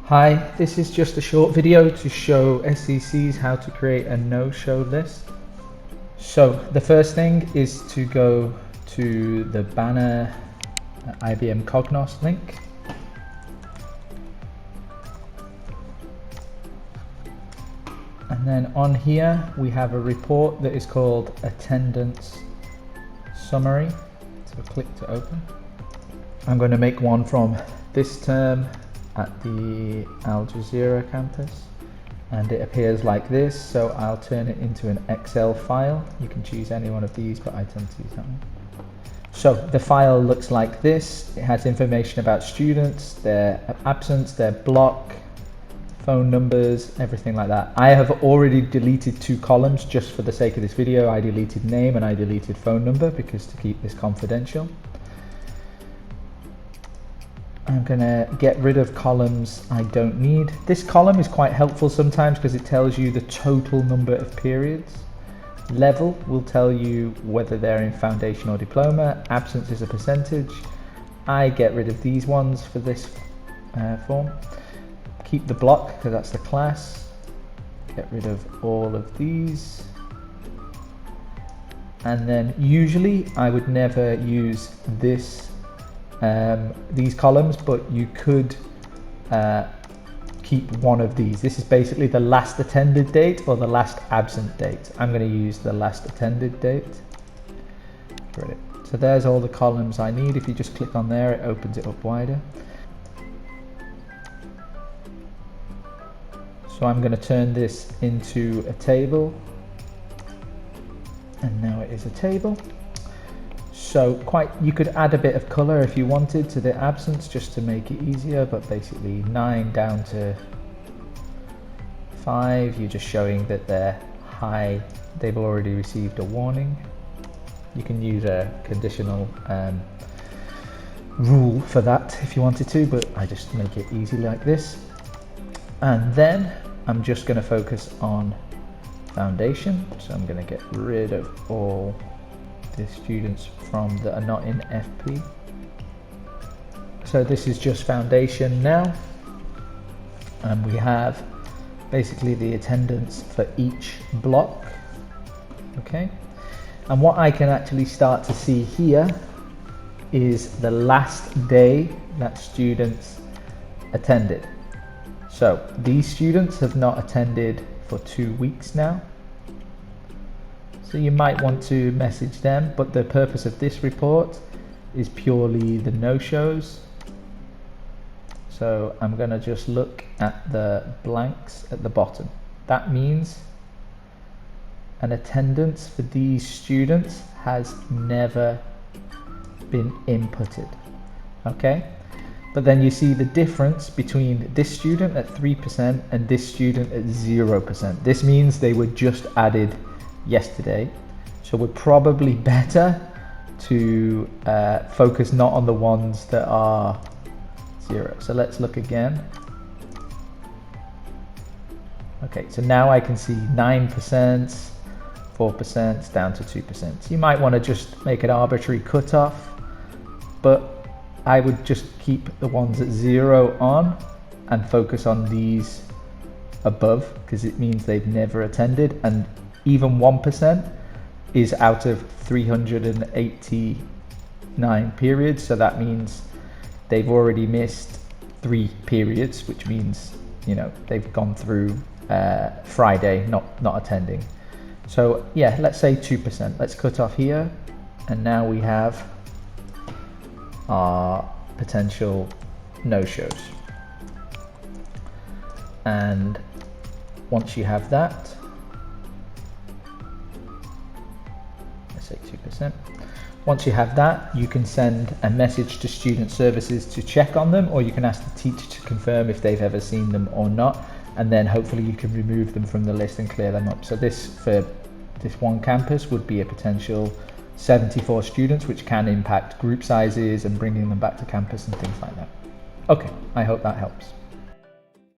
Hi, this is just a short video to show SCCs how to create a no-show list. So the first thing is to go to the banner IBM Cognos link. And then on here we have a report that is called Attendance Summary. So click to open. I'm going to make one from this term at the Al Jazeera campus, and it appears like this, so I'll turn it into an Excel file. You can choose any one of these, but I tend to use that one. So the file looks like this. It has information about students, their absence, their block, phone numbers, everything like that. I have already deleted 2 columns just for the sake of this video. I deleted name and I deleted phone number because to keep this confidential. I'm going to get rid of columns I don't need. This column is quite helpful sometimes because it tells you the total number of periods. Level will tell you whether they're in foundation or diploma. Absence is a percentage. I get rid of these ones for this form. Keep the block because that's the class. Get rid of all of these. And then usually I would never use these columns, but you could keep one of these. This is basically the last attended date or the last absent date. I'm going to use the last attended date. So there's all the columns I need. If you just click on there, it opens it up wider. So I'm going to turn this into a table, and now it is a table. So you could add a bit of color if you wanted to the absence just to make it easier, but basically 9 down to 5, you're just showing that they're high, they've already received a warning. You can use a conditional rule for that if you wanted to, but I just make it easy like this. And then I'm just going to focus on foundation, so I'm going to get rid of all the students that are not in FP. So this is just foundation now, and we have basically the attendance for each block. Okay, and what I can actually start to see here is the last day that students attended. So these students have not attended for 2 weeks now. So you might want to message them, but the purpose of this report is purely the no-shows. So I'm going to just look at the blanks at the bottom. That means an attendance for these students has never been inputted. Okay? But then you see the difference between this student at 3% and this student at 0%. This means they were just added yesterday, so we're probably better to focus not on the ones that are 0. So let's look again. Okay, so now I can see 9%, 4% down to 2%. So you might want to just make an arbitrary cutoff, but I would just keep the ones at 0 on and focus on these above because it means they've never attended, and even 1% is out of 389 periods, so that means they've already missed 3 periods, which means, you know, they've gone through Friday not attending. So yeah, let's say 2%. Let's cut off here, and now we have our potential no-shows. And once you have that, say 2%. Once you have that, you can send a message to student services to check on them, or you can ask the teacher to confirm if they've ever seen them or not, and then hopefully you can remove them from the list and clear them up. So this, for this one campus, would be a potential 74 students, which can impact group sizes and bringing them back to campus and things like that. Okay, I hope that helps.